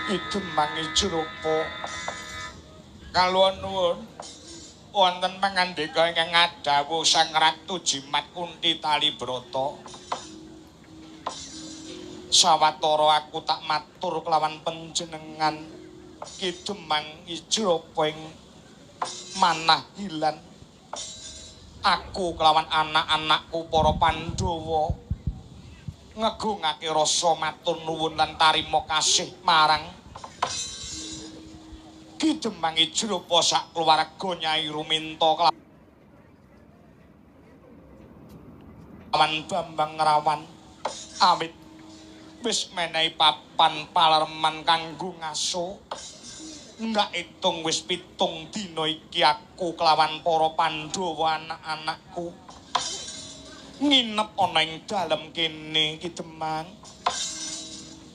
Idemang Ijrupa kaluhun nuwun wonten pangandika ingkang ngadhawuh Sang Ratu Jimat Kunthi Talibrata. Sawatara aku tak matur kelawan panjenengan Kidemang Ijrupa ing manah hilan. Aku kelawan anak-anakku para Pandhawa ngegungake rasa matur nuwun lan tarima kasih marang Kidemang Ijrupa sak keluarga Nyai Ruminta kelawan Bambang Rawan awit wis menehi papan palereman kanggo ngaso. Ndak itung wis 7 dina iki aku kelawan para Pandhawa anak-anakku nginep ana ing dalem kene Kidemang.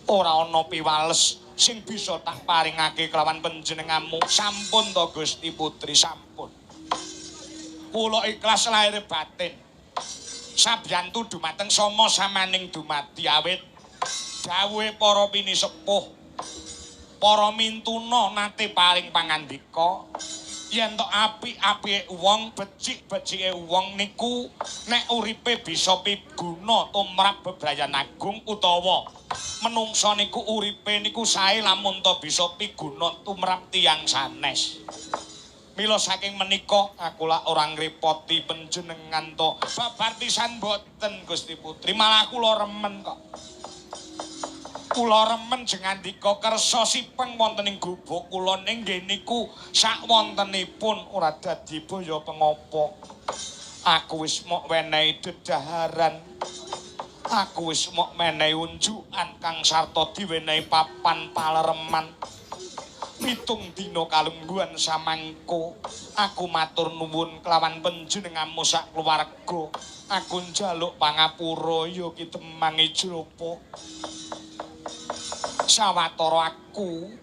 Ora ana piwales sing bisa tak paringake kelawan panjenenganmu. Sampun to Gusti Putri, sampun. Kula ikhlas lahir batin. Sabiyantu dumateng sama samaning dumadi awit dawuhe para pinisepuh para mintuna nate paring pangandika yen tok apik-apike wong becik-becike wong niku nek uripe bisa piguna tumrap bebrayan agung utawa menungsa niku uripe niku sae lamun to bisa piguna tumrap tiyang sanes. Mila saking menika aku lak ora ngrepoti panjenengan to babar pisan boten Gusti Putri, malah kula remen kok. Kula remen jengandika kersa sipeng wonten ing gubuk kula ning nggih niku sak wontenipun ora dadi boya pengapa. Aku wis mok wenehi dedaharan. Aku wis mok menehi unjukan kang sarta diwenehi papan palereman. 7 dina kalungguhan samangko. Aku matur nuwun kelawan panjenenganmu sak keluarga. Aku njaluk pangapura ya Kidemang Ijrupa. Sawatara aku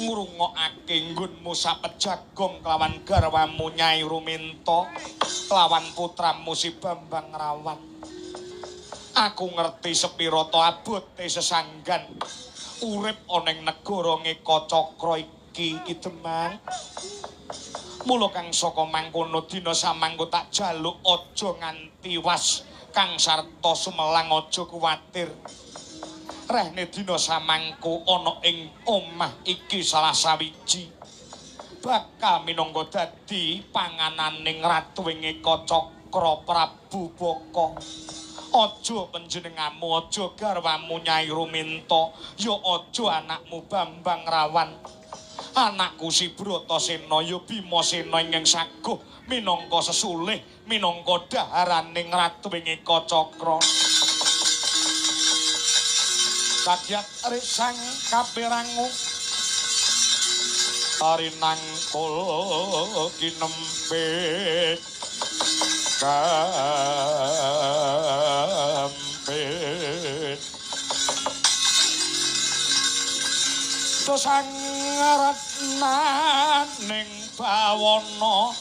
ngrungokake nggonmu sapejagong kelawan garwamu Nyai Ruminta kelawan putramu si Bambang Rawan. Aku ngerti sepira to abote sesanggan urip ana ing negara Ngeka Cakra iki Kidemang. Mula kang saka mangkono dina samangko tak jaluk aja nganti was kang sarta sumelang aja kuwatir. Rehne dina samangko ana ing omah iki salah sawiji bakal minangka dadi pangananing Ratu ing Ngeka Cakra Prabu Baka. Aja panjenenganmu, aja garwamu Nyai Ruminta, ya aja anakmu Bambang Rawan. Anakku si Bratasena ya Bimasena ingkang saguh minangka sesulih minangka dhaharaning Ratu ing Ngeka Cakra. Kadyat risang kapirangu arinang kul kinempit kampit dosang retnaning bawana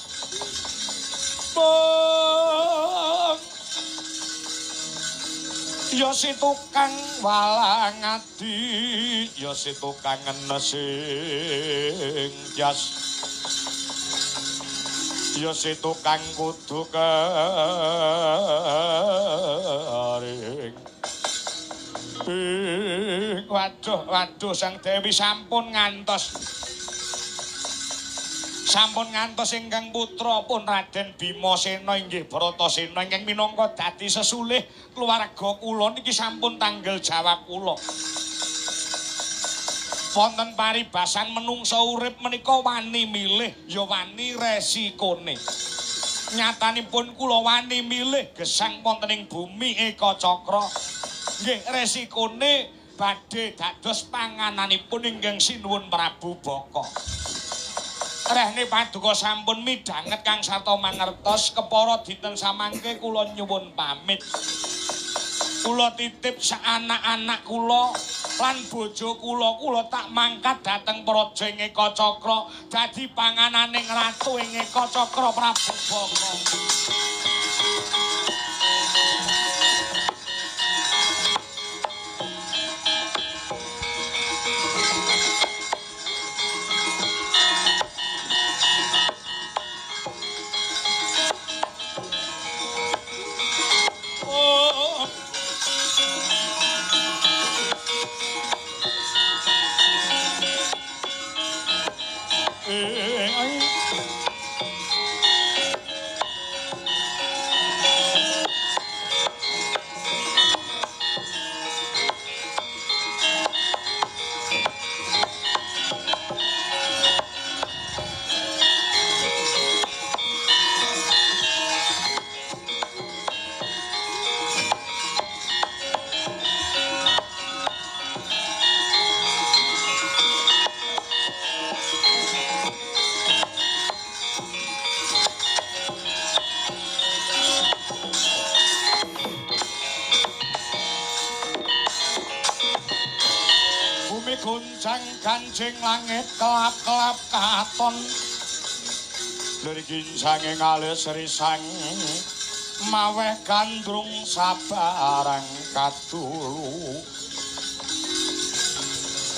ya si tukang walang adi, ya si tukang nesing jas, ya si tukang kudu kering. Waduh, Sang Dewi sampun ngantos. Sampun ngantos ingkang putra pun Raden Bimasena inggih Bratasena ingkang minangka dadi sesulih keluarga kula niki sampun tanggal jawab kula. Wonten paribasan menungsa urip menika wani milih ya wani resikone. Nyatanipun kula wani milih gesang wonten ing bumi Eka Cakra. Nggih resikone badhe dados pangananipun ingkang sinuwun Prabu Baka. Rehne paduka sampun midhanget kang sarta mangertos kepara dinten samangke kula nyuwun pamit. Kula titip sak anak-anak kula lan bojo kula tak mangkat dhateng praja ing Ngeka Cakra dadi pangananing ratu ing Ngeka Cakra Prabu Baka. goncang kancing langit kelap-kelap katon dari gincange ngalis risang maweh gandrung sabarang kadulu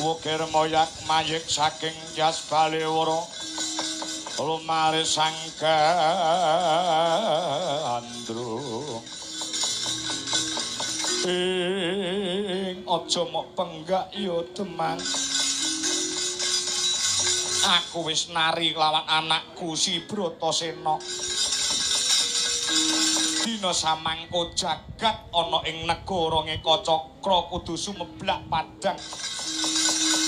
wukir moyak mayik saking jas balewara lumare sanggandrung aja mok penggak ya demang aku wis nari lawan anakku si Bratasena dina samangka jagat ana ing negara Ngekacakra kudu sumeblak padang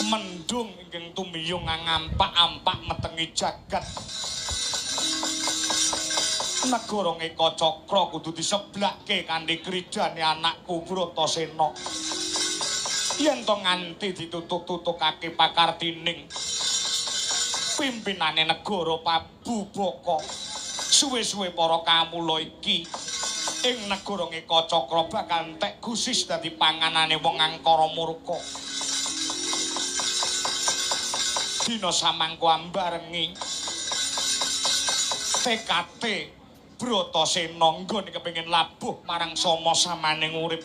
mendung ingkang tumiyung ngampak-ampak metengi jagat negara Ngekacakra kudu diseblake kanthi kridane anakku Bratasena yen to nganti ditutuk-tutukake pakartining pimpinane negara Pabubaka suwe-suwe para kamula iki ing negara Ngekacakra bakal entek gusis dadi panganane wong angkara murka dina samangka ambarengi TKT Bratasena nggone kepengin labuh marang sama samaning urip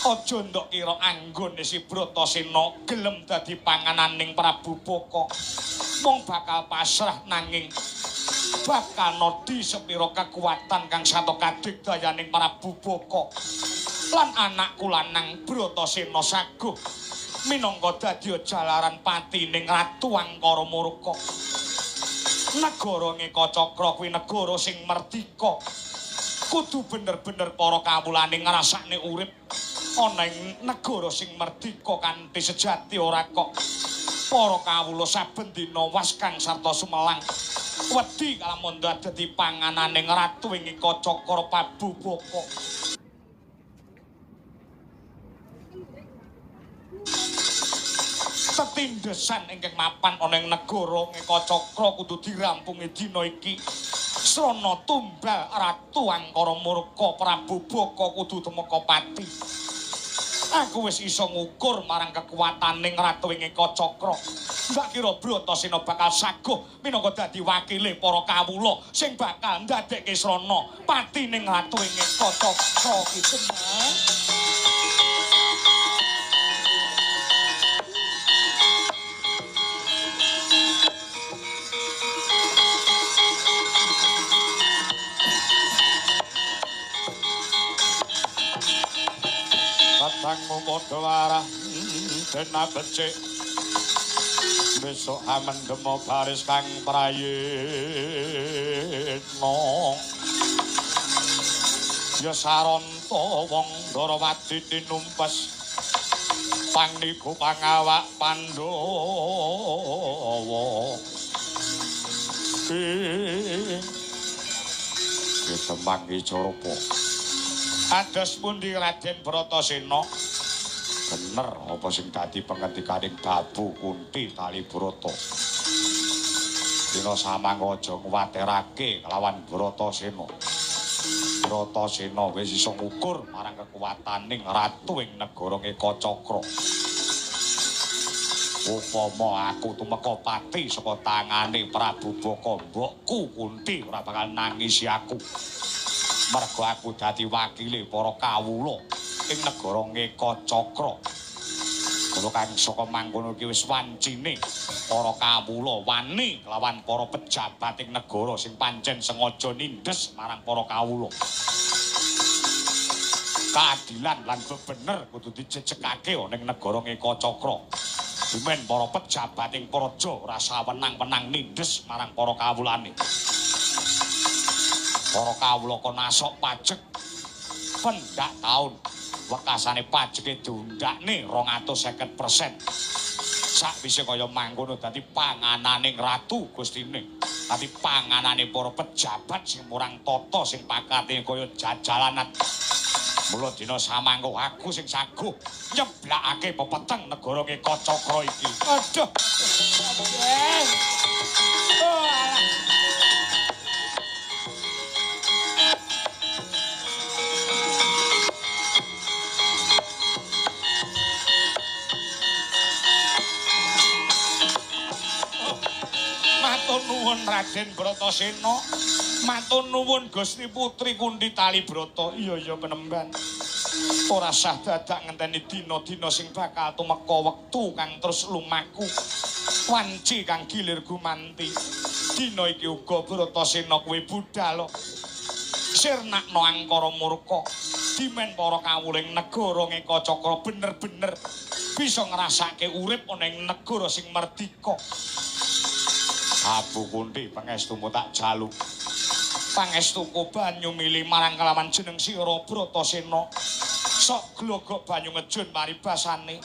aja ndok kira anggone si Bratasena gelem dadi pangananing Prabu Baka mung bakal pasrah nanging bakal nodi sepira kekuatan kang sato kadigdayaning Prabu Baka lan anakku lanang Bratasena saguh minangka dadi jalaran patining Ratu Angkara Murka negara Ngekacakra kuwi negara sing merdika kudu bener-bener para kawulane ngrasakne urip ana ing negara sing merdika kanthi sejati ora kok para kawula saben dina was kang sarta sumelang wedi kalamun dadi pangananing Ratu ing Ngekacakra Pabubaka tetindesan ingkang mapan ana ing negara Ngekacakra kudu dirampungi dina iki srana tumbal Ratu Angkara Murka Prabu Baka kudu tumeka pati aku wis iso ngukur marang kekuwataning Ratu ing Ngekacakra mbak kira Bratasena bakal saguh minangka dadi wakile para kawula sing bakal ndadekke srana patining Ratu ing Ngekacakra ki tenan Katangmu padha warah dena becik besok amendemo baris kang prayitna ya saranta wong Darawati tinumpes pangniku pangawak Pandhawa Temang Icarapa ados pundi Raden Bratasena bener apa sing dadi pengendikaning Babu Kunti Talibrata dina samangka aja nguwatirake kelawan Bratasena Bratasena wis iso ngukur marang kekuwataning ratu ing negara Ngekacakra upama aku tumeka pati saka tangane Prabu Baka mbokku Kunti ora bakal nangisi aku mergo aku dadi wakile para kawula ing negara Ngekacakra. Kula kang saka mangkono iki wis wancine para kawula wani kelawan para pejabat ing negara sing pancen sengaja nindes marang para kawula. Keadilan lan bebener kudu dijejekake ning negara Ngekacakra. Dumen para pejabat ing praja ora sawenang-wenang nindes marang para kawulane. Para kawula kon asok pajek pendak taun wekasane pajeke diundakne 250%. Sakwise kaya mangkono dadi pangananing ratu Gustine. Dadi panganane para pejabat sing murang tata sing pakate kaya jajalanan. Mula dina samangka aku sing saguh nyeblakake pepeteng negara Ngekacakra iki. Aduh. Oh, alah. nuwun Raden Bratasena. Matur nuwun Gusti Putri Kunditali Brata. Iya penemban. Ora sah dadak ngenteni dina-dina sing bakal tumeka wektu kang terus lumaku. Wanci kang gilir gumanti. Dina iki uga Bratasena kowe budhal. Sirnakno angkara murka. Dimen para kawuling negara Ngeka Cakra bener-bener bisa ngrasake urip ana ing negara sing merdika. Abu Kunthi pangestumu tak jaluk. Pangestuku banyu milih marang kelawan jeneng sira Bratasena. Sok glogok banyu ngejun paribasane.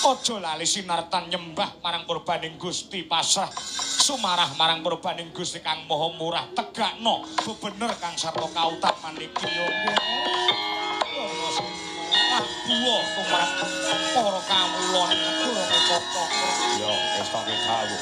Aja lali sinartan nyembah marang purbaning Gusti pasrah. Sumarah marang purbaning Gusti kang Maha Murah. Tegakno bebener kang sarta kautaman iki yo. Buwa tumrap para kawula negara Ngeka Cakra. Ya wis tak kawuh.